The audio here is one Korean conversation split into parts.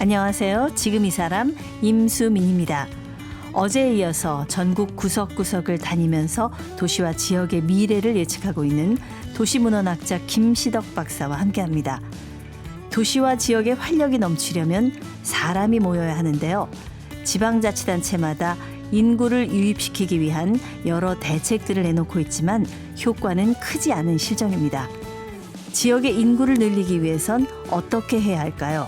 안녕하세요. 지금 이 사람 임수민입니다. 어제에 이어서 전국 구석구석을 다니면서 도시와 지역의 미래를 예측하고 있는 도시문헌학자 김시덕 박사와 함께합니다. 도시와 지역의 활력이 넘치려면 사람이 모여야 하는데요. 지방자치단체마다 인구를 유입시키기 위한 여러 대책들을 내놓고 있지만 효과는 크지 않은 실정입니다. 지역의 인구를 늘리기 위해선 어떻게 해야 할까요?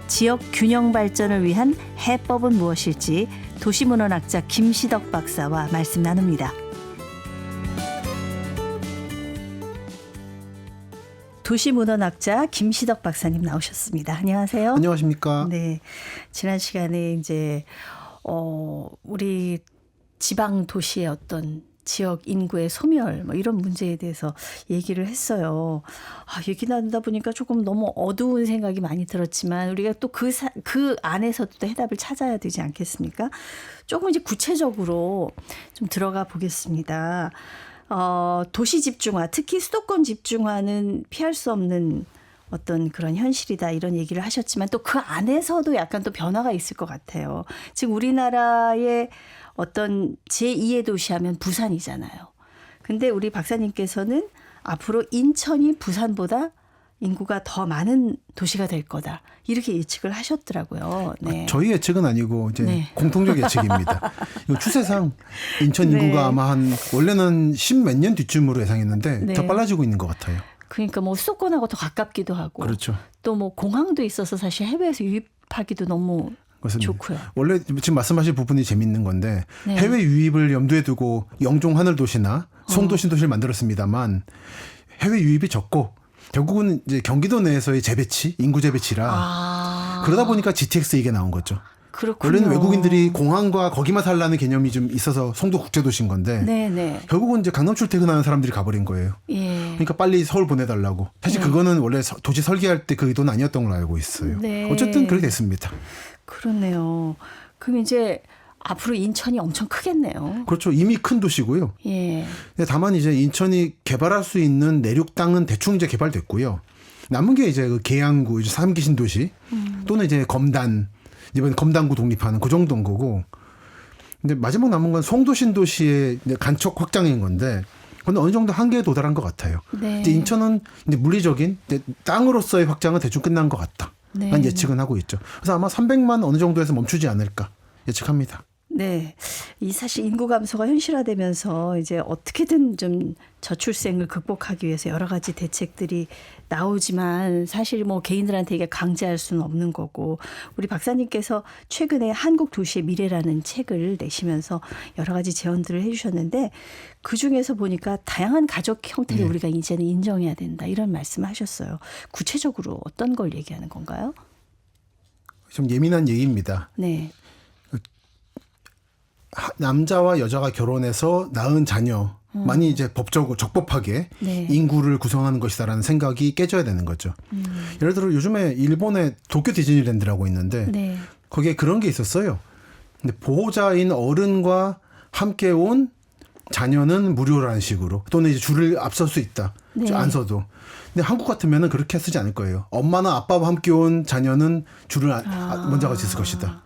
지역 균형 발전을 위한 해법은 무엇일지 도시문헌학자 김시덕 박사와 말씀 나눕니다. 도시문헌학자 김시덕 박사님 나오셨습니다. 안녕하세요. 안녕하십니까? 네, 지난 시간에 이제 우리 지방 도시의 어떤 지역 인구의 소멸 이런 문제에 대해서 얘기를 했어요. 얘기 나누다 보니까 조금 너무 어두운 생각이 많이 들었지만 우리가 또 그 안에서도 또 해답을 찾아야 되지 않겠습니까? 조금 이제 구체적으로 좀 들어가 보겠습니다. 도시 집중화, 특히 수도권 집중화는 피할 수 없는 어떤 그런 현실이다 이런 얘기를 하셨지만 또 그 안에서도 약간 또 변화가 있을 것 같아요. 지금 우리나라의 어떤 제2의 도시 하면 부산이잖아요. 근데 우리 박사님께서는 앞으로 인천이 부산보다 인구가 더 많은 도시가 될 거다. 이렇게 예측을 하셨더라고요. 네. 저희 예측은 아니고 이제 네. 공통적 예측입니다. 이거 추세상 인천 인구가 네. 아마 원래는 10몇 년 뒤쯤으로 예상했는데 네. 더 빨라지고 있는 것 같아요. 그러니까 뭐 수도권하고 더 가깝기도 하고. 그렇죠. 또 뭐 공항도 있어서 사실 해외에서 유입하기도 너무 그렇습니다. 좋고요. 원래 지금 말씀하신 부분이 재밌는 건데 네. 해외 유입을 염두에 두고 영종 하늘도시나 송도 신도시를 만들었습니다만 해외 유입이 적고 결국은 이제 경기도 내에서의 재배치, 인구 재배치라 그러다 보니까 GTX 이게 나온 거죠. 그렇군요. 원래는 외국인들이 공항과 거기만 살라는 개념이 좀 있어서 송도 국제도시인 건데 네네. 결국은 이제 강남 출퇴근하는 사람들이 가버린 거예요. 예. 그러니까 빨리 서울 보내달라고. 사실 그거는 원래 도시 설계할 때 그 의도는 아니었던 걸로 알고 있어요. 네. 어쨌든 그렇게 됐습니다. 그렇네요. 그럼 이제 앞으로 인천이 엄청 크겠네요. 그렇죠. 이미 큰 도시고요. 예. 근데 다만 이제 인천이 개발할 수 있는 내륙 땅은 대충 이제 개발됐고요. 남은 게 이제 그 계양구, 이제 3기 신도시 또는 이제 검단, 이번에 검단구 독립하는 그 정도인 거고. 근데 마지막 남은 건 송도 신도시의 간척 확장인 건데, 그건 어느 정도 한계에 도달한 것 같아요. 네. 이제 인천은 이제 물리적인 이제 땅으로서의 확장은 대충 끝난 것 같다. 네. 난 예측은 하고 있죠. 그래서 아마 300만 어느 정도에서 멈추지 않을까 예측합니다. 네. 이 사실 인구 감소가 현실화되면서 이제 어떻게든 좀 저출생을 극복하기 위해서 여러 가지 대책들이 나오지만 사실 뭐 개인들한테 이게 강제할 수는 없는 거고 우리 박사님께서 최근에 한국 도시의 미래라는 책을 내시면서 여러 가지 제언들을 해 주셨는데 그중에서 보니까 다양한 가족 형태를 네. 우리가 이제는 인정해야 된다 이런 말씀을 하셨어요. 구체적으로 어떤 걸 얘기하는 건가요? 좀 예민한 얘기입니다. 네. 남자와 여자가 결혼해서 낳은 자녀만이 이제 법적으로 적법하게 네. 인구를 구성하는 것이다라는 생각이 깨져야 되는 거죠. 예를 들어 요즘에 일본에 도쿄 디즈니랜드라고 있는데 네. 거기에 그런 게 있었어요. 근데 보호자인 어른과 함께 온 자녀는 무료라는 식으로 또는 이제 줄을 앞설 수 있다. 네. 안 서도. 근데 한국 같으면은 그렇게 쓰지 않을 거예요. 엄마나 아빠와 함께 온 자녀는 줄을 먼저 같이 쓸 것이다.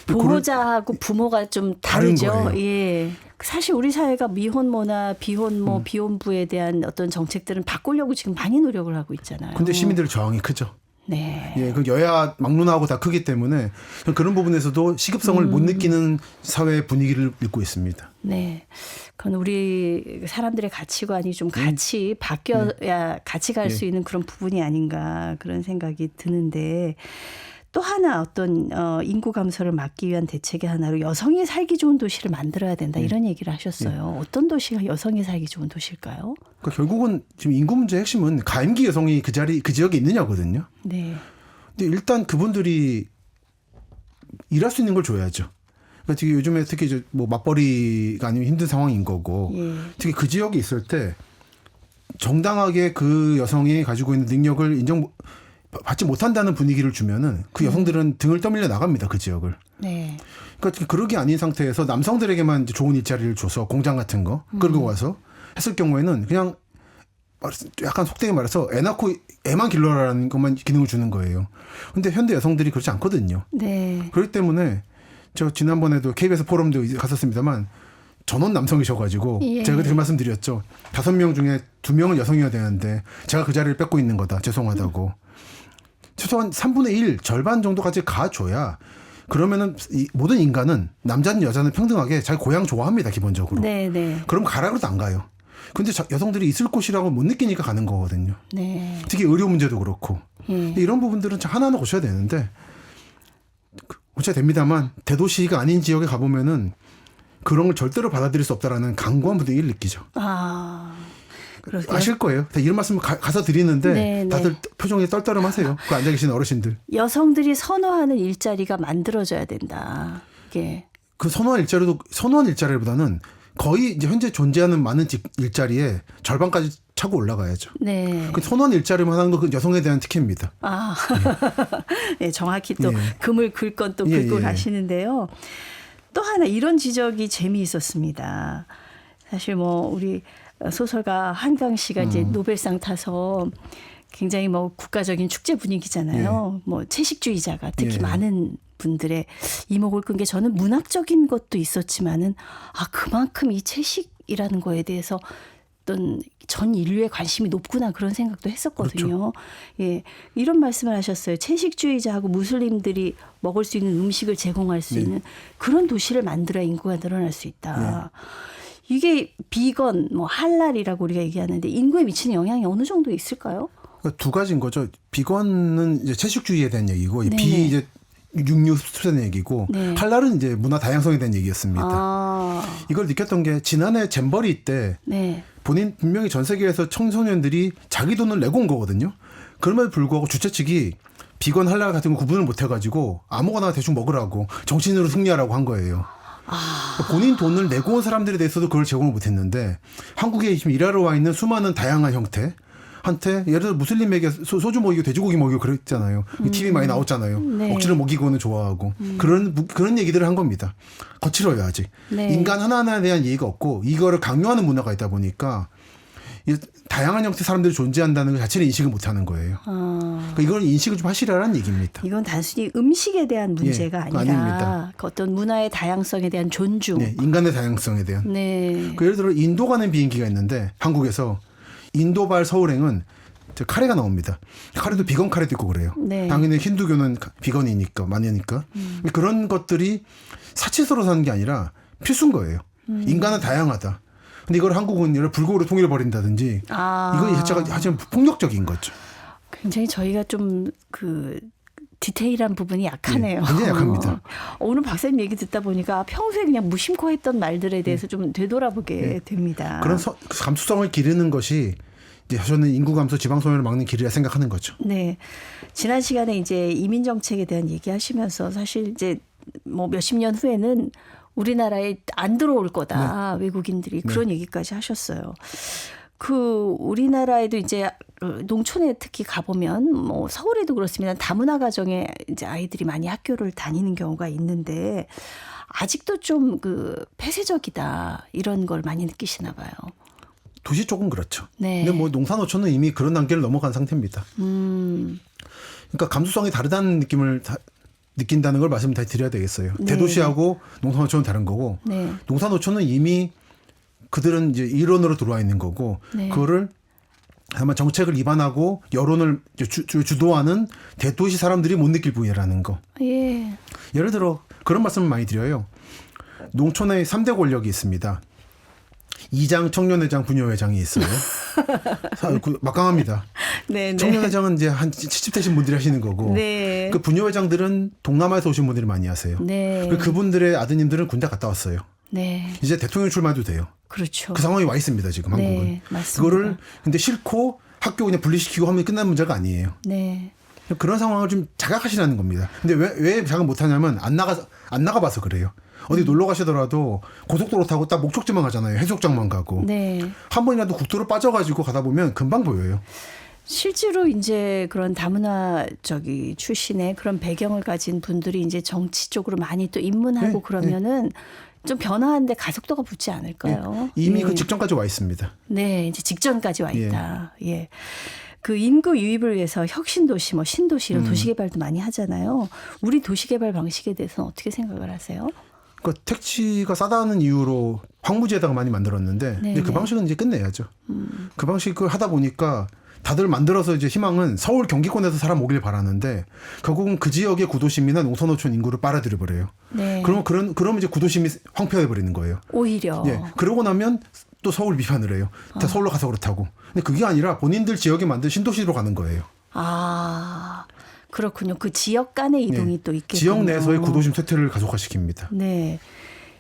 보호자하고 부모가 좀 다른 다르죠. 거예요. 예. 사실 우리 사회가 미혼모나 비혼모, 비혼부에 대한 어떤 정책들은 바꾸려고 지금 많이 노력을 하고 있잖아요. 근데 시민들의 저항이 크죠. 네. 예, 그 여야 막론하고 다 크기 때문에 그런 부분에서도 시급성을 못 느끼는 사회 분위기를 읽고 있습니다. 네. 그건 우리 사람들의 가치관이 좀 같이 바뀌어야 같이 갈 수 있는 그런 부분이 아닌가 그런 생각이 드는데 또 하나 어떤 인구 감소를 막기 위한 대책의 하나로 여성이 살기 좋은 도시를 만들어야 된다 이런 얘기를 하셨어요. 어떤 도시가 여성이 살기 좋은 도시일까요? 그러니까 결국은 지금 인구 문제의 핵심은 가임기 여성이 그 지역에 있느냐거든요. 네. 근데 일단 그분들이 일할 수 있는 걸 줘야죠. 그러니까 특히 요즘에 특히 이제 뭐 맞벌이가 아니면 힘든 상황인 거고 예. 특히 그 지역에 있을 때 정당하게 그 여성이 가지고 있는 능력을 받지 못한다는 분위기를 주면은 그 여성들은 등을 떠밀려 나갑니다. 그 지역을. 네. 그러니까 그러기 아닌 상태에서 남성들에게만 이제 좋은 일자리를 줘서 공장 같은 거 끌고 와서 했을 경우에는 그냥 약간 속되게 말해서 애 낳고 애만 길러라는 것만 기능을 주는 거예요. 근데 현대 여성들이 그렇지 않거든요. 네. 그렇기 때문에 저 지난번에도 KBS 포럼도 갔었습니다만 전원 남성이셔가지고 예. 제가 그렇게 말씀드렸죠. 5명 중에 2명은 여성이어야 되는데 제가 그 자리를 뺏고 있는 거다. 죄송하다고. 최소한 3분의 1 절반 정도까지 가줘야 그러면은 이 모든 인간은 남자는 여자는 평등하게 자기 고향 좋아합니다. 기본적으로. 네, 네. 그럼 가라 그래도 안 가요. 근데 여성들이 있을 곳이라고 못 느끼니까 가는 거거든요. 네. 특히 의료 문제도 그렇고. 예. 이런 부분들은 하나하나 고쳐야 되는데 고쳐야 됩니다만 대도시가 아닌 지역에 가보면은 그런 걸 절대로 받아들일 수 없다라는 강고한 분위기를 느끼죠. 아. 그렇군요. 아실 거예요. 이런 말씀 가서 드리는데 네, 다들 네. 표정이 떨떠름하세요. 그 앉아 계신 어르신들. 여성들이 선호하는 일자리가 만들어져야 된다. 이게 그 선호한 일자리보다는 거의 이제 현재 존재하는 많은 일자리에 절반까지 차고 올라가야죠. 네. 그 선호한 일자리만 하는 건 그 여성에 대한 특혜입니다. 아, 네, 정확히 또 예. 금을 긁 건 또 예, 긁고 예. 가시는데요. 또 하나 이런 지적이 재미있었습니다. 사실 뭐 우리 소설가 한강 씨가 이제 노벨상 타서 굉장히 뭐 국가적인 축제 분위기잖아요. 뭐 채식주의자가 특히 예. 많은 분들의 이목을 끈 게 저는 문학적인 것도 있었지만은 아 그만큼 이 채식이라는 거에 대해서 어떤 전 인류의 관심이 높구나 그런 생각도 했었거든요. 예, 이런 말씀을 하셨어요. 채식주의자하고 무슬림들이 먹을 수 있는 음식을 제공할 수 있는 그런 도시를 만들어야 인구가 늘어날 수 있다. 이게 비건, 뭐 할랄이라고 우리가 얘기하는데 인구에 미치는 영향이 어느 정도 있을까요? 그러니까 두 가지인 거죠. 비건은 이제 채식주의에 대한 얘기고 네네. 이제 육류 수출에 대한 얘기고 네. 할랄은 이제 문화 다양성에 대한 얘기였습니다. 아, 이걸 느꼈던 게 지난해 잼버리 때 네. 본인 분명히 전 세계에서 청소년들이 자기 돈을 내고 온 거거든요. 그럼에도 불구하고 주최 측이 비건 할랄 같은 거 구분을 못 해가지고 아무거나 대충 먹으라고 정신으로 승리하라고 한 거예요. 그러니까 본인 돈을 내고 온 사람들에 대해서도 그걸 제공을 못 했는데 한국에 지금 일하러 와 있는 수많은 다양한 형태 한테 예를 들어 무슬림에게 소주 먹이고 돼지고기 먹이고 그랬잖아요. TV 많이 나왔잖아요. 네. 억지로 먹이고는 좋아하고 그런 얘기들을 한 겁니다. 거칠어요 아직. 네. 인간 하나하나에 대한 예의가 없고 이거를 강요하는 문화가 있다 보니까 이 다양한 형태 사람들이 존재한다는 것 자체를 인식을 못하는 거예요. 그러니까 이걸 인식을 좀 하시라는 얘기입니다. 이건 단순히 음식에 대한 문제가 예, 아니라 아닙니다. 그 어떤 문화의 다양성에 대한 존중. 네, 인간의 다양성에 대한. 네. 그 예를 들어 인도 가는 비행기가 있는데 한국에서 인도발 서울행은 저 카레가 나옵니다. 카레도 비건 카레도 있고 그래요. 네. 당연히 힌두교는 비건이니까 많으니까 그런 것들이 사치서로 사는 게 아니라 필수인 거예요. 인간은 다양하다. 근데 이걸 한국은 예를 불국으로 통일을 벌인다든지 이거 자체가 사실 폭력적인 거죠. 굉장히 저희가 좀 그 디테일한 부분이 약하네요. 네, 굉장히 약합니다. 오늘 박사님 얘기 듣다 보니까 평소에 그냥 무심코 했던 말들에 대해서 좀 되돌아보게 됩니다. 그런 감수성을 기르는 것이 이제 저는 인구 감소, 지방 소멸을 막는 길이라 생각하는 거죠. 네. 지난 시간에 이제 이민 정책에 대한 얘기하시면서 사실 이제 뭐 몇십 년 후에는 우리나라에 안 들어올 거다. 외국인들이 그런 얘기까지 하셨어요. 그 우리나라에도 이제 농촌에 특히 가보면 뭐 서울에도 그렇습니다. 다문화 가정에 이제 아이들이 많이 학교를 다니는 경우가 있는데 아직도 좀 그 폐쇄적이다 이런 걸 많이 느끼시나 봐요. 도시 쪽은 그렇죠. 네. 근데 뭐 농사노촌은 이미 그런 단계를 넘어간 상태입니다. 그러니까 감수성이 다르다는 느낌을 느낀다는 걸 말씀을 다 드려야 되겠어요. 네. 대도시하고 농사노촌은 다른 거고 네. 농사노촌은 이미 그들은 이제 일원으로 들어와 있는 거고 네. 그거를 아마 정책을 위반하고 여론을 주도하는 대도시 사람들이 못 느낄 부분이라는 거. 예. 예를 들어 그런 말씀을 많이 드려요. 농촌에 3대 권력이 있습니다. 이장, 청년회장, 부녀회장이 있어요. 막강합니다. 네, 네. 청년회장은 이제 한 70 되신 분들이 하시는 거고 네. 그 부녀회장들은 동남아에서 오신 분들이 많이 하세요. 네. 그분들의 아드님들은 군대 갔다 왔어요. 네. 이제 대통령 출마도 돼요. 그렇죠. 그 상황이 와 있습니다. 지금 네, 한국은. 맞습니다. 그거를 근데 싫고 학교 그냥 분리시키고 하면 끝난 문제가 아니에요. 네. 그런 상황을 좀 자각하시라는 겁니다. 근데 왜 자각 못하냐면 안 나가봐서 그래요. 어디 놀러 가시더라도 고속도로 타고 딱 목적지만 가잖아요. 해수욕장만 가고. 네. 한 번이라도 국도로 빠져가지고 가다 보면 금방 보여요. 실제로 이제 그런 다문화 출신의 그런 배경을 가진 분들이 이제 정치 쪽으로 많이 또 입문하고 네, 그러면은 좀 변화하는데 가속도가 붙지 않을까요? 이미 예. 그 직전까지 와 있습니다. 네, 이제 직전까지 와 있다. 예. 그 인구 유입을 위해서 혁신도시, 뭐 신도시 이런 도시개발도 많이 하잖아요. 우리 도시개발 방식에 대해서는 어떻게 생각을 하세요? 그 택지가 싸다는 이유로 황무지에다가 많이 만들었는데 네네. 이제 그 방식은 이제 끝내야죠. 그 방식을 하다 보니까 다들 만들어서 이제 희망은 서울 경기권에서 사람 오길 바라는데 결국은 그 지역의 구도심이나 농촌어촌 인구를 빨아들여 버려요. 네. 그러면 이제 구도심이 황폐해 버리는 거예요. 오히려. 예. 그러고 나면 또 서울 비판을 해요. 다 서울로 가서 그렇다고. 근데 그게 아니라 본인들 지역에 만든 신도시로 가는 거예요. 아, 그렇군요. 그 지역 간의 이동이 또 있겠군요. 지역 내에서의 구도심 쇠퇴를 가속화시킵니다. 네.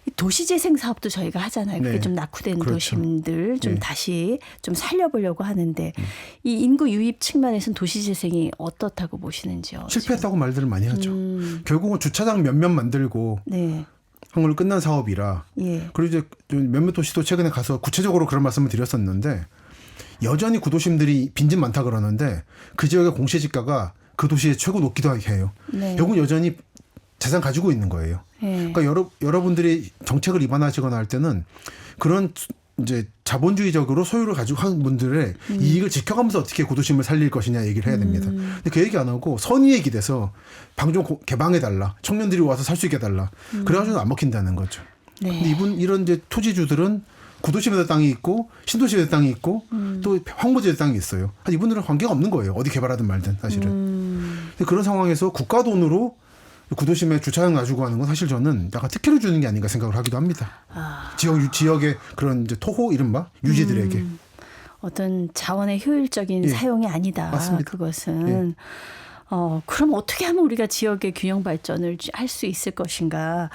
이 도시재생 사업도 저희가 하잖아요. 그게 네. 좀 낙후된 그렇죠. 도심들 좀 네. 다시 좀 살려보려고 하는데 이 인구 유입 측면에서는 도시재생이 어떻다고 보시는지요? 실패했다고 말들을 많이 하죠. 결국은 주차장 몇몇 만들고 네. 한 걸로 끝난 사업이라. 예. 그리고 이제 몇몇 도시도 최근에 가서 구체적으로 그런 말씀을 드렸었는데 여전히 구도심들이 빈집 많다 그러는데 그 지역의 공시지가가 그 도시의 최고 높기도 해요. 네. 결국은 여전히 재산 가지고 있는 거예요. 예. 그러니까 여러분들이 정책을 입안하시거나 할 때는 그런 이제 자본주의적으로 소유를 가지고 하는 분들의 이익을 지켜가면서 어떻게 구도심을 살릴 것이냐 얘기를 해야 됩니다. 근데 그 얘기 안 하고 선의의 길에서 방 좀 개방해달라. 청년들이 와서 살 수 있게 해달라. 그래가지고 안 먹힌다는 거죠. 네. 근데 이런 이제 토지주들은 구도심에도 땅이 있고 신도시에도 땅이 있고 또 황무지에도 땅이 있어요. 이분들은 관계가 없는 거예요. 어디 개발하든 말든 사실은. 근데 그런 상황에서 국가 돈으로 구도심에 주차장 놔주고 하는 건 사실 저는 약간 특혜를 주는 게 아닌가 생각을 하기도 합니다. 지역의 그런 이제 토호 이른바 유지들에게. 어떤 자원의 효율적인 예. 사용이 아니다. 맞습니다. 그것은. 그럼 어떻게 하면 우리가 지역의 균형 발전을 할 수 있을 것인가?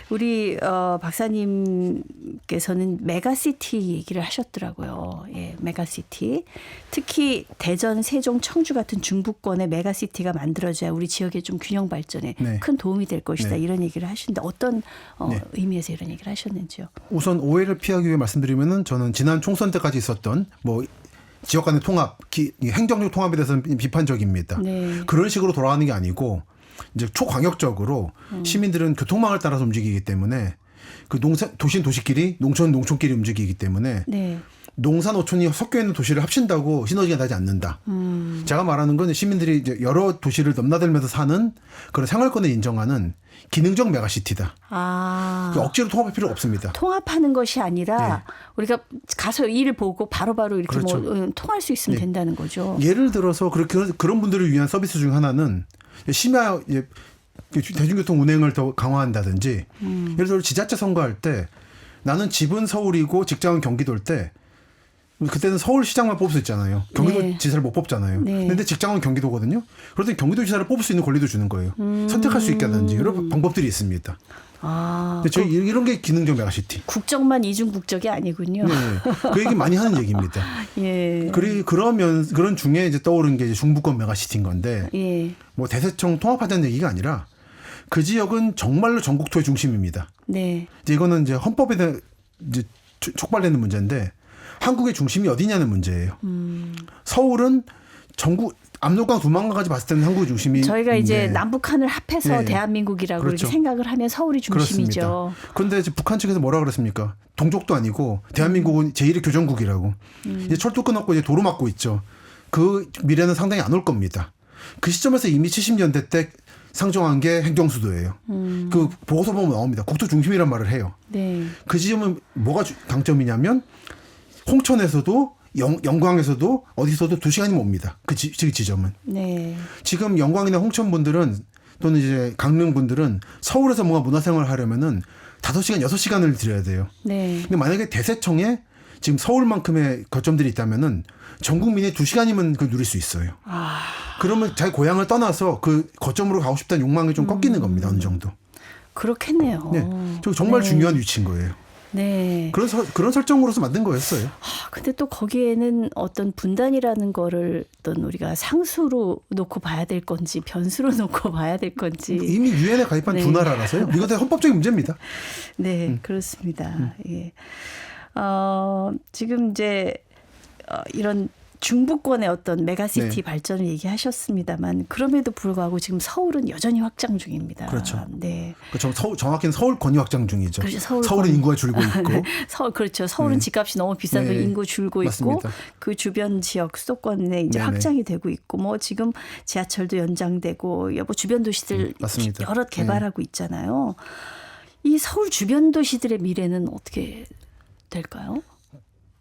우리 박사님께서는 메가시티 얘기를 하셨더라고요. 예, 메가시티. 특히 대전, 세종, 청주 같은 중부권의 메가시티가 만들어져야 우리 지역의 좀 균형 발전에 네. 큰 도움이 될 것이다. 네. 이런 얘기를 하시는데 어떤 네. 의미에서 이런 얘기를 하셨는지요? 우선 오해를 피하기 위해 말씀드리면은 저는 지난 총선 때까지 있었던 뭐 지역 간의 통합, 행정적 통합에 대해서는 비판적입니다. 네. 그런 식으로 돌아가는 게 아니고 이제 초광역적으로 시민들은 교통망을 따라서 움직이기 때문에 그 도시끼리 농촌끼리 움직이기 때문에 네. 농산 어촌이 섞여 있는 도시를 합친다고 시너지가 나지 않는다. 제가 말하는 건 시민들이 이제 여러 도시를 넘나들면서 사는 그런 생활권을 인정하는 기능적 메가시티다. 억지로 통합할 필요가 없습니다. 통합하는 것이 아니라 네. 우리가 가서 일 보고 바로바로 이렇게 그렇죠. 뭐 통할 수 있으면 네. 된다는 거죠. 예를 들어서 그런 분들을 위한 서비스 중 하나는 심야 대중교통 운행을 더 강화한다든지 예를 들어 지자체 선거할 때 나는 집은 서울이고 직장은 경기도일 때 그때는 서울시장만 뽑을 수 있잖아요. 경기도 네. 지사를 못 뽑잖아요. 네. 근데 직장은 경기도거든요. 그런데 경기도지사를 뽑을 수 있는 권리도 주는 거예요. 선택할 수 있게 하든지 여러 방법들이 있습니다. 근데 저희 이런 게 기능적 메가시티. 국정만 이중 국적이 아니군요. 네, 그 얘기 많이 하는 얘기입니다. 예. 그런 중에 이제 떠오른 게 이제 중부권 메가시티인 건데 예. 뭐 대세청 통합하자는 얘기가 아니라 그 지역은 정말로 전국토의 중심입니다. 네. 이제 이거는 이제 헌법에 이제 촉발되는 문제인데 한국의 중심이 어디냐는 문제예요. 서울은 전국 압록강 두만강까지 봤을 때는 한국의 중심이 저희가 이제 네. 남북한을 합해서 네. 대한민국이라고 그렇죠. 이렇게 생각을 하면 서울이 중심이죠. 그렇습니다. 그런데 이제 북한 측에서 뭐라 그랬습니까? 동족도 아니고 대한민국은 제1의 교정국이라고. 이제 철도 끊었고 이제 도로 막고 있죠. 그 미래는 상당히 안 올 겁니다. 그 시점에서 이미 70년대 때 상정한 게 행정수도예요. 그 보고서 보면 나옵니다. 국토 중심이란 말을 해요. 네. 그 지점은 뭐가 강점이냐면 홍천에서도 영광에서도 어디서도 2시간이면 옵니다. 그 지점은. 네. 지금 영광이나 홍천 분들은 또는 이제 강릉 분들은 서울에서 뭔가 문화생활을 하려면은 5시간, 6시간을 들여야 돼요. 네. 근데 만약에 대세청에 지금 서울만큼의 거점들이 있다면은 전 국민이 2시간이면 그걸 누릴 수 있어요. 그러면 자기 고향을 떠나서 그 거점으로 가고 싶다는 욕망이 좀 꺾이는 겁니다. 어느 정도. 그렇겠네요. 네. 저 정말 네. 중요한 위치인 거예요. 네. 그런 설정으로서 만든 거였어요. 근데 또 거기에는 어떤 분단이라는 거를 어떤 우리가 상수로 놓고 봐야 될 건지 변수로 놓고 봐야 될 건지. 이미 유엔에 가입한 네. 두 나라라서요. 이거 다 헌법적인 문제입니다. 네, 그렇습니다. 예. 지금 이제 이런 중부권의 어떤 메가시티 발전을 얘기하셨습니다만 그럼에도 불구하고 지금 서울은 여전히 확장 중입니다. 그렇죠. 네. 정확히는 서울권이 확장 중이죠. 그렇죠. 서울은 인구가 줄고 있고. 그렇죠. 서울은 집값이 너무 비싸서 인구 줄고 맞습니다. 있고 그 주변 지역 수도권에 이제 확장이 되고 있고 뭐 지금 지하철도 연장되고 여보 주변 도시들 맞습니다. 여러 개발하고 있잖아요. 이 서울 주변 도시들의 미래는 어떻게 될까요?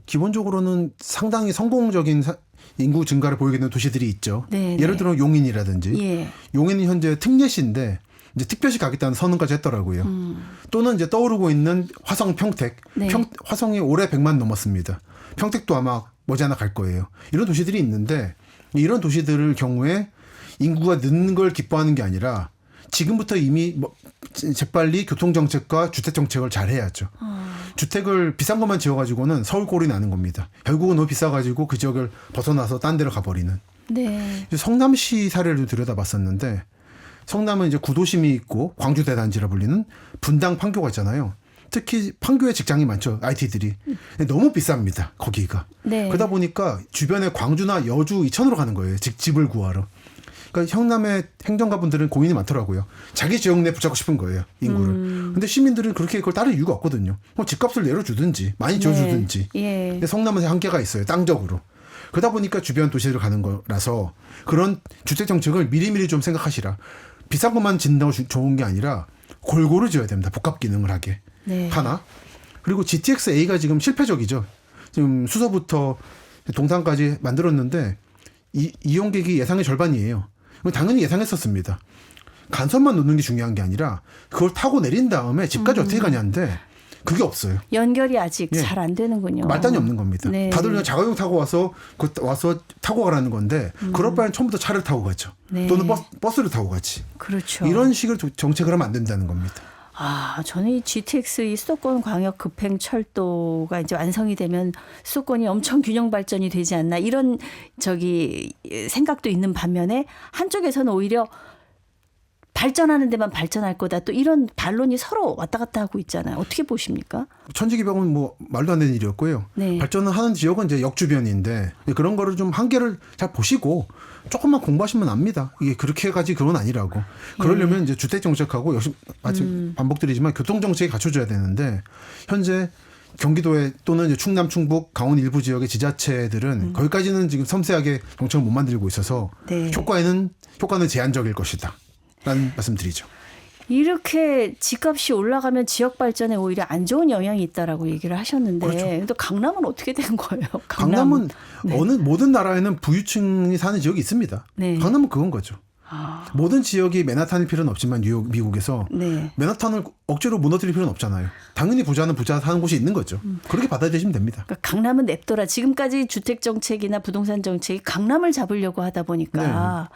기본적으로는 상당히 성공적인 인구 증가를 보이게 되는 도시들이 있죠. 네네. 예를 들어 용인이라든지. 예. 용인은 현재 특례시인데 이제 특별시 가겠다는 선언까지 했더라고요. 또는 이제 떠오르고 있는 화성 평택. 네. 화성이 올해 100만 넘었습니다. 평택도 아마 머지않아 갈 거예요. 이런 도시들이 있는데 이런 도시들을 경우에 인구가 늦는 걸 기뻐하는 게 아니라 지금부터 이미 재빨리 교통정책과 주택정책을 잘 해야죠. 주택을 비싼 것만 지어가지고는 서울꼴이 나는 겁니다. 결국은 너무 비싸가지고 그 지역을 벗어나서 딴 데로 가버리는. 네. 성남시 사례를 들여다봤었는데 성남은 이제 구도심이 있고 광주 대단지라 불리는 분당 판교가 있잖아요. 특히 판교에 직장이 많죠. IT들이. 너무 비쌉니다. 거기가. 네. 그러다 보니까 주변에 광주나 여주, 이천으로 가는 거예요. 집을 구하러. 그러니까 성남의 행정가분들은 고민이 많더라고요. 자기 지역 내 붙잡고 싶은 거예요. 인구를. 근데 시민들은 그렇게 그걸 따를 이유가 없거든요. 집값을 내려주든지 많이 지어주든지. 네. 예. 근데 성남은 한계가 있어요. 땅적으로. 그러다 보니까 주변 도시를 가는 거라서 그런 주택 정책을 미리미리 좀 생각하시라. 비싼 것만 짓는다고 좋은 게 아니라 골고루 지어야 됩니다. 복합 기능을 하게. 네. 하나. 그리고 GTX-A가 지금 실패적이죠. 지금 수서부터 동탄까지 만들었는데 이용객이 예상의 절반이에요. 당연히 예상했었습니다. 간선만 놓는 게 중요한 게 아니라 그걸 타고 내린 다음에 집까지 어떻게 가냐인데 그게 없어요. 연결이 아직 예. 잘 안 되는군요. 말단이 없는 겁니다. 네. 다들 그냥 자가용 타고 와서 타고 가라는 건데 그럴 바엔 처음부터 차를 타고 가죠. 네. 또는 버스를 타고 가지. 그렇죠. 이런 식으로 정책을 하면 안 된다는 겁니다. 저는 이 GTX 이 수도권 광역 급행 철도가 이제 완성이 되면 수도권이 엄청 균형 발전이 되지 않나 이런 생각도 있는 반면에 한쪽에서는 오히려 발전하는 데만 발전할 거다 또 이런 반론이 서로 왔다 갔다 하고 있잖아요. 어떻게 보십니까? 천지개벽은 말도 안 되는 일이었고요. 네. 발전을 하는 지역은 이제 역주변인데 그런 거를 좀 한계를 잘 보시고 조금만 공부하시면 압니다. 이게 그렇게 가지 그건 아니라고. 그러려면 이제 주택 정책하고 역시 아직 반복드리지만 교통 정책이 갖춰져야 되는데 현재 경기도에 또는 이제 충남, 충북, 강원 일부 지역의 지자체들은 거기까지는 지금 섬세하게 정책을 못 만들고 있어서 네. 효과는 제한적일 것이다. 라는 말씀드리죠. 이렇게 집값이 올라가면 지역 발전에 오히려 안 좋은 영향이 있다라고 얘기를 하셨는데 그렇죠. 또 강남은 어떻게 된 거예요? 강남은 네. 모든 나라에는 부유층이 사는 지역이 있습니다. 네. 강남은 그건 거죠. 모든 지역이 맨하탄일 필요는 없지만 미국에서 네. 맨하탄을 억지로 무너뜨릴 필요는 없잖아요. 당연히 부자는 부자 사는 곳이 있는 거죠. 그렇게 받아들이시면 됩니다. 그러니까 강남은 냅둬라. 지금까지 주택 정책이나 부동산 정책이 강남을 잡으려고 하다 보니까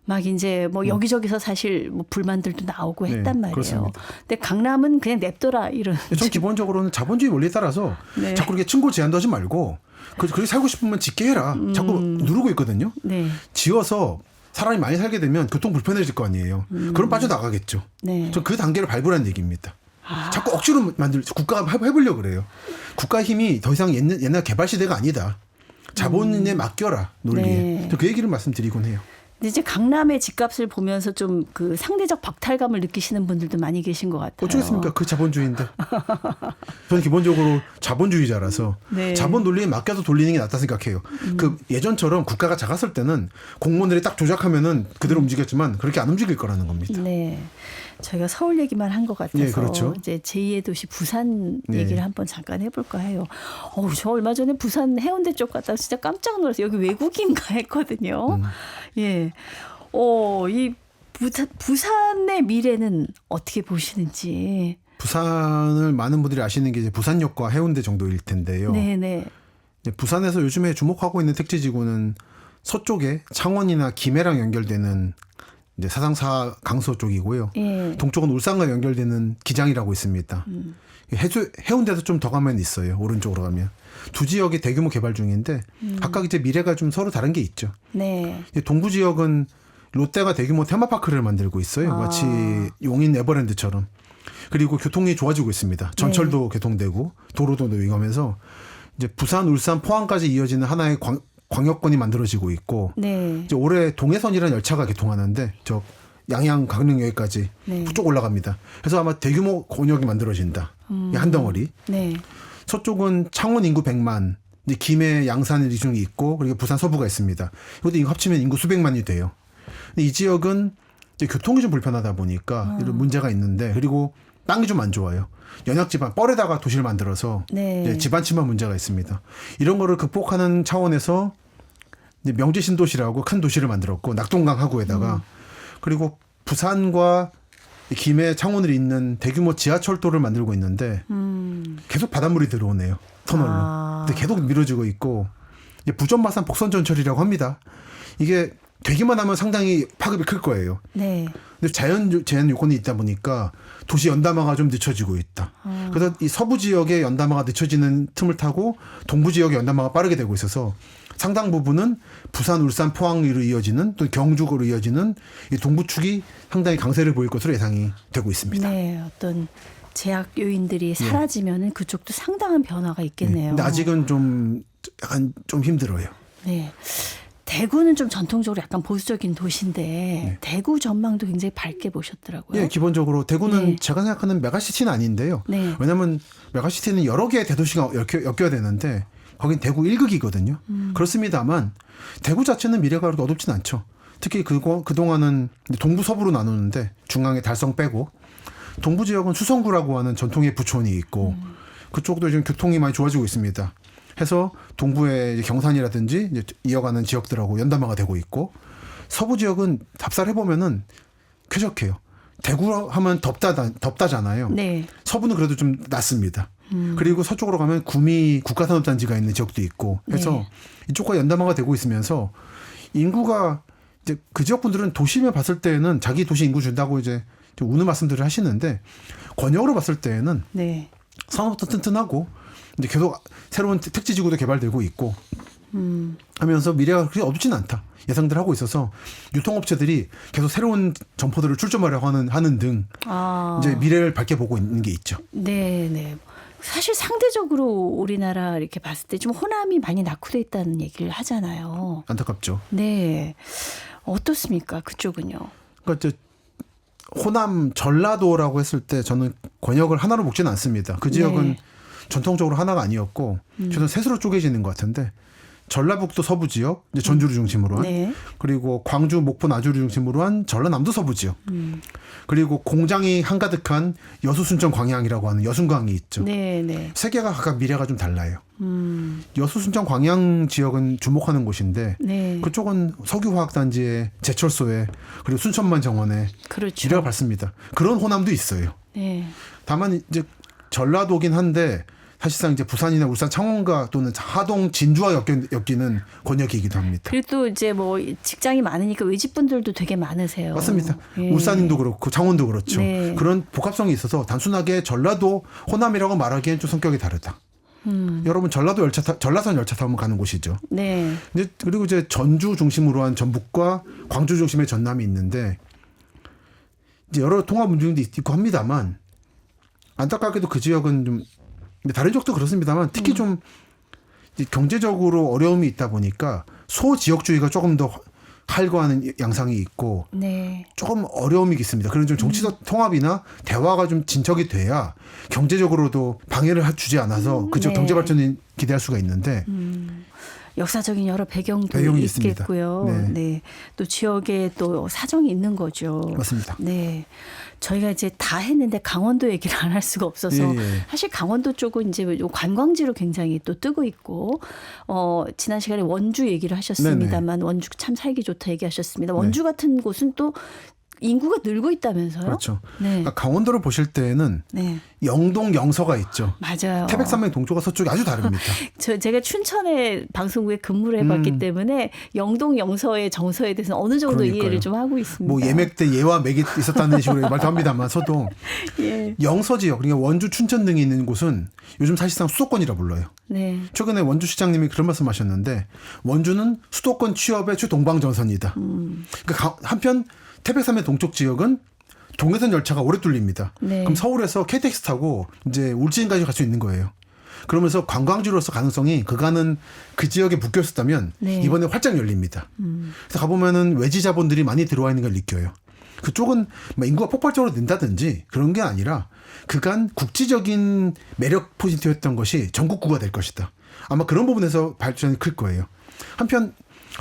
막 이제 여기저기서 사실 불만들도 나오고 했단 말이에요. 그렇습니다. 근데 강남은 그냥 냅둬라 이런. 전 기본적으로는 자본주의 원리에 따라서 네. 자꾸 이렇게 층고 제한도 하지 말고 그렇게 살고 싶으면 짓게 해라. 자꾸 누르고 있거든요. 네. 지어서 사람이 많이 살게 되면 교통 불편해질 거 아니에요. 그럼 빠져나가겠죠. 네. 전 그 단계를 밟으라는 얘기입니다. 자꾸 억지로 국가가 해보려고 그래요. 국가 힘이 더 이상 옛날 개발 시대가 아니다. 자본에 맡겨라 논리에. 네. 그 얘기를 말씀드리곤 해요. 근데 이제 강남의 집값을 보면서 좀 그 상대적 박탈감을 느끼시는 분들도 많이 계신 것 같아요. 어쩌겠습니까? 그 자본주의인데. 저는 기본적으로 자본주의자라서 네. 자본 논리에 맡겨서 돌리는 게 낫다 생각해요. 그 예전처럼 국가가 작았을 때는 공무원들이 딱 조작하면은 그대로 움직였지만 그렇게 안 움직일 거라는 겁니다. 네. 저희가 서울 얘기만 한 것 같아서 예, 그렇죠. 이제 제2의 도시 부산 네. 얘기를 한번 잠깐 해볼까 해요. 저 얼마 전에 부산 해운대 쪽 갔다 진짜 깜짝 놀랐어요. 여기 외국인가 했거든요. 예. 이 부산의 미래는 어떻게 보시는지. 부산을 많은 분들이 아시는 게 이제 부산역과 해운대 정도일 텐데요. 네네. 부산에서 요즘에 주목하고 있는 택지지구는 서쪽에 창원이나 김해랑 연결되는 이제 사상사 강서 쪽이고요. 예. 동쪽은 울산과 연결되는 기장이라고 있습니다. 해운대에서 좀 더 가면 있어요. 오른쪽으로 가면. 두 지역이 대규모 개발 중인데 각각 이제 미래가 좀 서로 다른 게 있죠. 네. 동부 지역은 롯데가 대규모 테마파크를 만들고 있어요. 마치 용인 에버랜드처럼. 그리고 교통이 좋아지고 있습니다. 전철도 개통되고 도로도 이용하면서 이제 부산, 울산, 포항까지 이어지는 하나의 광역권이 만들어지고 있고 네. 이제 올해 동해선이라는 열차가 개통하는데 저 양양 강릉역까지 네. 쭉 올라갑니다. 그래서 아마 대규모 권역이 만들어진다. 한 덩어리. 네. 서쪽은 창원 인구 100만, 이제 김해, 양산 이중이 있고 그리고 부산 서부가 있습니다. 이것도 이거 합치면 인구 수백만이 돼요. 근데 이 지역은 이제 교통이 좀 불편하다 보니까 이런 문제가 있는데 그리고 땅이 좀 안 좋아요. 연약 지방 뻘에다가 도시를 만들어서 네. 이제 지반 침하 문제가 있습니다. 이런 거를 극복하는 차원에서 이제 명지 신도시라고 큰 도시를 만들었고 낙동강 하구에다가 그리고 부산과 김해, 창원을 잇는 대규모 지하철도를 만들고 있는데 계속 바닷물이 들어오네요. 터널로. 근데 계속 미뤄지고 있고 이제 부전마산 복선전철이라고 합니다. 이게 되기만 하면 상당히 파급이 클 거예요. 네. 근데 자연 제한 요건이 있다 보니까 도시 연담화가 좀 늦춰지고 있다. 그래서 이 서부 지역의 연담화가 늦춰지는 틈을 타고 동부 지역의 연담화가 빠르게 되고 있어서 상당 부분은 부산, 울산, 포항으로 이어지는 또 경주로 이어지는 이 동부축이 상당히 강세를 보일 것으로 예상이 되고 있습니다. 네. 어떤 제약 요인들이 사라지면은 그쪽도 상당한 변화가 있겠네요. 근데 아직은 좀 약간 좀 힘들어요. 네. 대구는 좀 전통적으로 약간 보수적인 도시인데 대구 전망도 굉장히 밝게 보셨더라고요. 예, 기본적으로 대구는 네. 제가 생각하는 메가시티는 아닌데요. 네. 왜냐하면 메가시티는 여러 개의 대도시가 엮여야 되는데 거긴 대구 1극이거든요. 그렇습니다만 대구 자체는 미래가 그렇게 어둡진 않죠. 특히 그동안은 동부 서부로 나누는데 중앙에 달성 빼고 동부 지역은 수성구라고 하는 전통의 부촌이 있고 그쪽도 지금 교통이 많이 좋아지고 있습니다. 해서 동부의 경산이라든지 이제 이어가는 지역들하고 연담화가 되고 있고 서부 지역은 답사를 해보면은 쾌적해요. 대구 하면 덥다잖아요. 네. 서부는 그래도 좀 낫습니다. 그리고 서쪽으로 가면 구미 국가산업단지가 있는 지역도 있고 해서 네. 이쪽과 연담화가 되고 있으면서 인구가 이제 그 지역 분들은 도시면 봤을 때는 자기 도시 인구 준다고 이제 좀 우는 말씀들을 하시는데 권역으로 봤을 때는 네. 산업도 튼튼하고 이제 계속 새로운 택지 지구도 개발되고 있고 하면서 미래가 그렇게 어둡진 않다 예상들 하고 있어서 유통업체들이 계속 새로운 점포들을 출점하려고 하는 등 이제 미래를 밝게 보고 있는 게 있죠. 네, 네. 사실 상대적으로 우리나라 이렇게 봤을 때 좀 호남이 많이 낙후돼 있다는 얘기를 하잖아요. 안타깝죠. 네. 어떻습니까? 그쪽은요? 그러니까 이제 호남 전라도라고 했을 때 저는 권역을 하나로 묶지는 않습니다. 그 지역은 네. 전통적으로 하나가 아니었고 저는 셋으로 쪼개지는 것 같은데 전라북도 서부 지역, 이제 전주를 중심으로 한 네. 그리고 광주, 목포, 나주를 중심으로 한 전라남도 서부 지역 그리고 공장이 한가득한 여수, 순천, 광양이라고 하는 여순강이 있죠. 네, 네. 세 개가 각각 미래가 좀 달라요. 여수, 순천, 광양 지역은 주목하는 곳인데 네. 그쪽은 석유화학단지에 제철소에 그리고 순천만 정원에 그렇죠. 미래가 밝습니다. 그런 호남도 있어요. 네. 다만 이제 전라도긴 한데 사실상 이제 부산이나 울산, 창원과 또는 하동, 진주와 엮이는 권역이기도 합니다. 그리고 또 이제 뭐 직장이 많으니까 외집분들도 되게 많으세요. 맞습니다. 예. 울산인도 그렇고 창원도 그렇죠. 네. 그런 복합성이 있어서 단순하게 전라도 호남이라고 말하기엔 좀 성격이 다르다. 여러분 전라선 열차 타면 가는 곳이죠. 네. 이제 그리고 이제 전주 중심으로 한 전북과 광주 중심의 전남이 있는데 이제 여러 통합 문제도 있고 합니다만 안타깝게도 그 지역은 좀 다른 지역도 그렇습니다만 특히 좀 경제적으로 어려움이 있다 보니까 소지역주의가 조금 더 활거하는 양상이 있고 네. 조금 어려움이 있습니다. 그런 좀 정치적 통합이나 대화가 좀 진척이 돼야 경제적으로도 방해를 주지 않아서 그 지역 네. 경제 발전이 기대할 수가 있는데 역사적인 여러 배경도 배경이 있겠고요. 있습니다. 네. 네. 또 지역에 또 사정이 있는 거죠. 맞습니다. 네. 저희가 이제 다 했는데 강원도 얘기를 안 할 수가 없어서 예, 예. 사실 강원도 쪽은 이제 관광지로 굉장히 또 뜨고 있고 지난 시간에 원주 얘기를 하셨습니다만 원주 참 살기 좋다 얘기하셨습니다. 원주 같은 곳은 또 인구가 늘고 있다면서요? 그렇죠. 네. 그러니까 강원도를 보실 때는 네. 영동, 영서가 있죠. 맞아요. 태백산맥 동쪽과 서쪽이 아주 다릅니다. 제가 춘천에 방송국에 근무를 해봤기 때문에 영동, 영서의 정서에 대해서 어느 정도 그러니까요. 이해를 좀 하고 있습니다. 뭐 예맥 때 예와 맥이 있었다는 식으로 말도 합니다만서도 예. 영서 지역, 그러니까 원주, 춘천 등이 있는 곳은 요즘 사실상 수도권이라 불러요. 네. 최근에 원주 시장님이 그런 말씀하셨는데 원주는 수도권 취업의 최동방전선이다. 그러니까 한편 태백산맥 동쪽 지역은 동해선 열차가 오래 뚫립니다. 네. 그럼 서울에서 KTX 타고 이제 울진까지 갈 수 있는 거예요. 그러면서 관광지로서 가능성이 그간은 그 지역에 묶여 있었다면 네. 이번에 활짝 열립니다. 그래서 가보면은 외지 자본들이 많이 들어와 있는 걸 느껴요. 그쪽은 막 인구가 폭발적으로 는다든지 그런 게 아니라 그간 국지적인 매력 포인트였던 것이 전국구가 될 것이다. 아마 그런 부분에서 발전이 클 거예요. 한편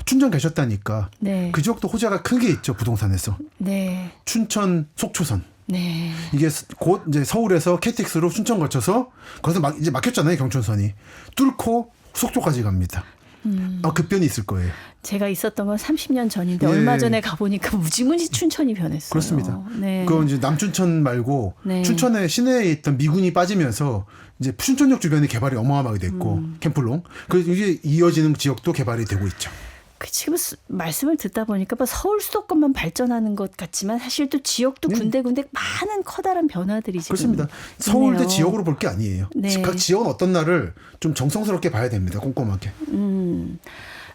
춘천 계셨다니까 네. 그 지역도 호재가 큰 게 있죠. 부동산에서. 네. 춘천 속초선. 네. 이게 곧 이제 서울에서 KTX로 춘천 거쳐서 거기서 이제 막혔잖아요. 경춘선이. 뚫고 속초까지 갑니다. 급변이 있을 거예요. 제가 있었던 건 30년 전인데 예. 얼마 전에 가보니까 무지무지 춘천이 변했어요. 그렇습니다. 네. 그건 이제 남춘천 말고 네. 춘천의 시내에 있던 미군이 빠지면서 이제 춘천역 주변에 개발이 어마어마하게 됐고 캠플롱. 그래서 이제 이어지는 지역도 개발이 되고 있죠. 그 지금 말씀을 듣다 보니까 뭐 서울 수도권만 발전하는 것 같지만 사실 또 지역도 군데군데 많은 커다란 변화들이 지금 그렇습니다. 서울대 있네요. 지역으로 볼 게 아니에요. 네. 각 지역은 어떤 날을 좀 정성스럽게 봐야 됩니다. 꼼꼼하게.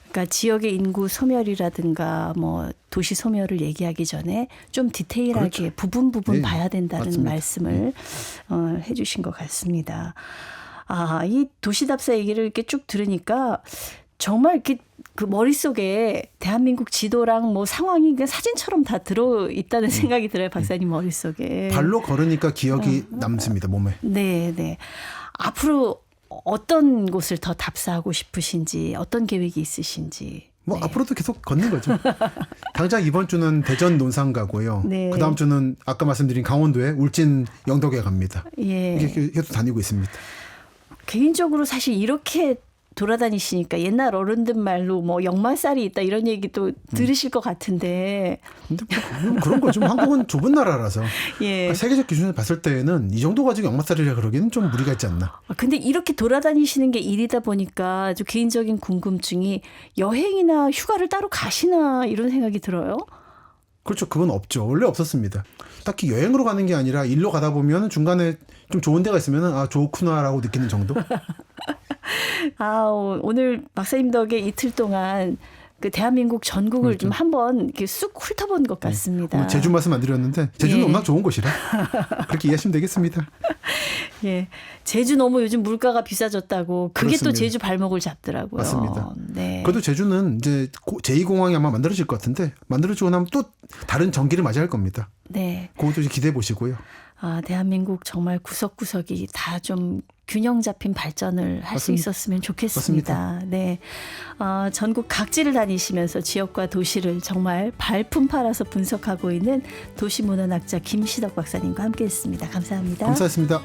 그러니까 지역의 인구 소멸이라든가 뭐 도시 소멸을 얘기하기 전에 좀 디테일하게 부분 네, 봐야 된다는 맞습니다. 말씀을 해주신 것 같습니다. 이 도시답사 얘기를 이렇게 쭉 들으니까 정말 이렇게 그 머릿속에 대한민국 지도랑 뭐 상황이 그냥 사진처럼 다 들어 있다는 생각이 들어요. 박사님 머릿속에. 발로 걸으니까 기억이 남습니다. 몸에. 네, 네. 앞으로 어떤 곳을 더 답사하고 싶으신지 어떤 계획이 있으신지. 뭐 네. 앞으로도 계속 걷는 거죠. 당장 이번 주는 대전 논산 가고요. 네. 그다음 주는 아까 말씀드린 강원도에 울진 영덕에 갑니다. 예. 이렇게 계속 다니고 있습니다. 개인적으로 사실 이렇게 돌아다니시니까 옛날 어른들 말로 뭐 역마살이 있다 이런 얘기도 들으실 것 같은데. 근데 뭐 그런 거죠. 한국은 좁은 나라라서 예. 세계적 기준을 봤을 때는 이 정도 가지고 역마살이라 그러기는 좀 무리가 있지 않나. 근데 이렇게 돌아다니시는 게 일이다 보니까 아주 개인적인 궁금증이 여행이나 휴가를 따로 가시나 이런 생각이 들어요. 그렇죠. 그건 없죠. 원래 없었습니다. 딱히 여행으로 가는 게 아니라 일로 가다 보면 중간에 좀 좋은 데가 있으면 좋구나라고 느끼는 정도. 오늘 박사님 덕에 이틀 동안 그 대한민국 전국을 그렇죠. 좀 한번 이렇게 쑥 훑어본 것 같습니다. 오늘 제주 말씀 안 드렸는데 제주는 예. 워낙 좋은 곳이라 그렇게 이해하시면 되겠습니다. 예, 제주 너무 요즘 물가가 비싸졌다고 그게 그렇습니다. 또 제주 발목을 잡더라고요. 맞습니다. 네. 그래도 제주는 이제 제2공항이 아마 만들어질 것 같은데 만들어지고 나면 또 다른 전기를 맞이할 겁니다. 네. 그것도 이제 기대해 보시고요. 대한민국 정말 구석구석이 다 좀 균형 잡힌 발전을 할 수 맞습니다. 있었으면 좋겠습니다. 네. 전국 각지를 다니시면서 지역과 도시를 정말 발품 팔아서 분석하고 있는 도시문화학자 김시덕 박사님과 함께했습니다. 감사합니다. 감사했습니다.